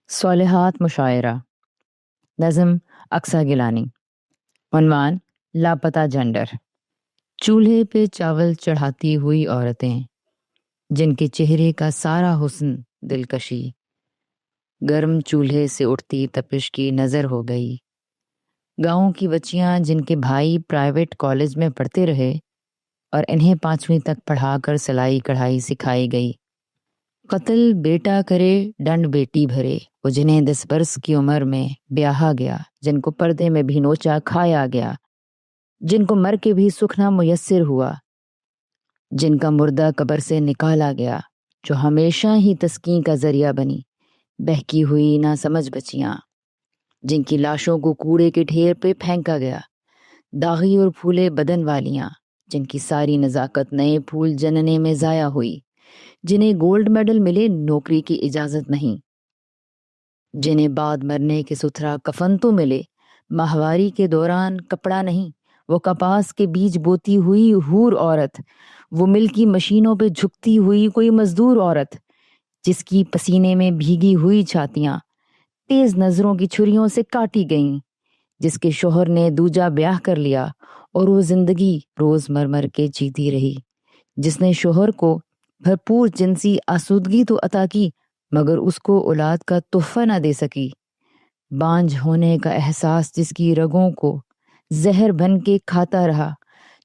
صالحات مشاعرہ، نظم اقصیٰ گیلانی، عنوان لاپتہ جنڈر۔ چولہے پہ چاول چڑھاتی ہوئی عورتیں، جن کے چہرے کا سارا حسن دلکشی، گرم چولہے سے اٹھتی تپش کی نظر ہو گئی۔ گاؤں کی بچیاں جن کے بھائی پرائیویٹ کالج میں پڑھتے رہے اور انہیں 5ویں تک پڑھا کر سلائی کڑھائی سکھائی گئی۔ قتل بیٹا کرے ڈنڈ بیٹی بھرے، وہ جنہیں 10 برس کی عمر میں بیاہا گیا، جن کو پردے میں بھی نوچا کھایا گیا، جن کو مر کے بھی سکھ نہ میسر ہوا، جن کا مردہ قبر سے نکالا گیا، جو ہمیشہ ہی تسکین کا ذریعہ بنی، بہکی ہوئی نہ سمجھ بچیاں، جن کی لاشوں کو کوڑے کے ڈھیر پہ پھینکا گیا، داغی اور پھولے بدن والیاں، جن کی ساری نزاکت نئے پھول جننے میں ضائع ہوئی، جنہیں گولڈ میڈل ملے نوکری کی اجازت نہیں، جنہیں بعد مرنے کے ستھرا کفن تو ملے ماہواری کے دوران کپڑا نہیں، وہ کپاس کے بیج بوتی ہوئی حور عورت، وہ مل کی مشینوں پہ جھکتی ہوئی کوئی مزدور عورت، جس کی پسینے میں بھیگی ہوئی چھاتیاں تیز نظروں کی چھریوں سے کاٹی گئیں، جس کے شوہر نے دوجا بیاہ کر لیا اور وہ زندگی روز مر کے جیتی رہی، جس نے شوہر کو بھرپور جنسی آسودگی تو عطا کی مگر اس کو اولاد کا تحفہ نہ دے سکی، بانجھ ہونے کا احساس جس کی رگوں کو زہر بن کے کھاتا رہا،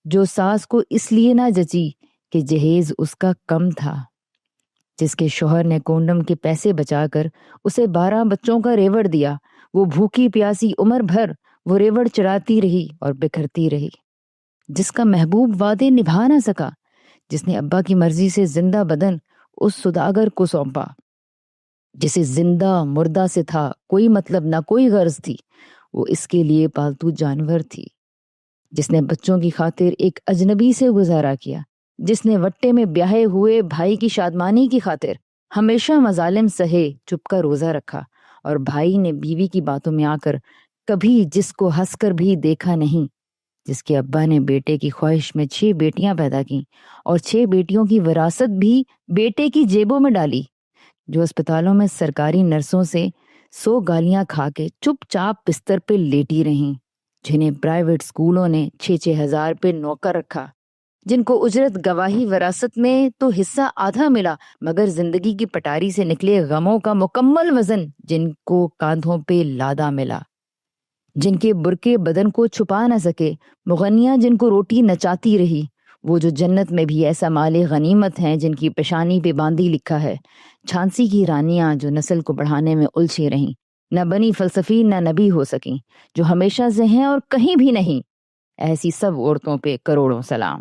جو ساس کو اس لیے نہ جچی کہ جہیز اس کا کم تھا، جس کے شوہر نے کونڈم کے پیسے بچا کر اسے 12 بچوں کا ریوڑ دیا، وہ بھوکی پیاسی عمر بھر وہ ریوڑ چراتی رہی اور بکھرتی رہی، جس کا محبوب وعدے نبھا نہ سکا، جس نے ابا کی مرضی سے زندہ بدن اس سوداگر کو سونپا، جسے زندہ مردہ سے تھا کوئی مطلب نہ کوئی غرض تھی، وہ اس کے لیے پالتو جانور تھی، جس نے بچوں کی خاطر ایک اجنبی سے گزارا کیا، جس نے وٹے میں بیاہے ہوئے بھائی کی شادمانی کی خاطر ہمیشہ مظالم سہے چپ کا روزہ رکھا، اور بھائی نے بیوی کی باتوں میں آ کر کبھی جس کو ہنس کر بھی دیکھا نہیں، جس کے ابا نے بیٹے کی خواہش میں 6 بیٹیاں پیدا کیں اور 6 بیٹیوں کی وراثت بھی بیٹے کی جیبوں میں ڈالی، جو اسپتالوں میں سرکاری نرسوں سے 100 گالیاں کھا کے چپ چاپ بستر پہ لیٹی رہیں، جنہیں پرائیویٹ اسکولوں نے 6-6 ہزار پہ نوکر رکھا، جن کو اجرت گواہی وراثت میں تو حصہ آدھا ملا مگر زندگی کی پٹاری سے نکلے غموں کا مکمل وزن جن کو کاندھوں پہ لادا ملا، جن کے برقے بدن کو چھپا نہ سکے، مغنیاں جن کو روٹی نچاتی رہی، وہ جو جنت میں بھی ایسا مال غنیمت ہیں جن کی پیشانی پہ باندھی لکھا ہے، جھانسی کی رانیاں جو نسل کو بڑھانے میں الجھی رہیں، نہ بنی فلسفی نہ نبی ہو سکیں، جو ہمیشہ سے ہیں اور کہیں بھی نہیں، ایسی سب عورتوں پہ کروڑوں سلام۔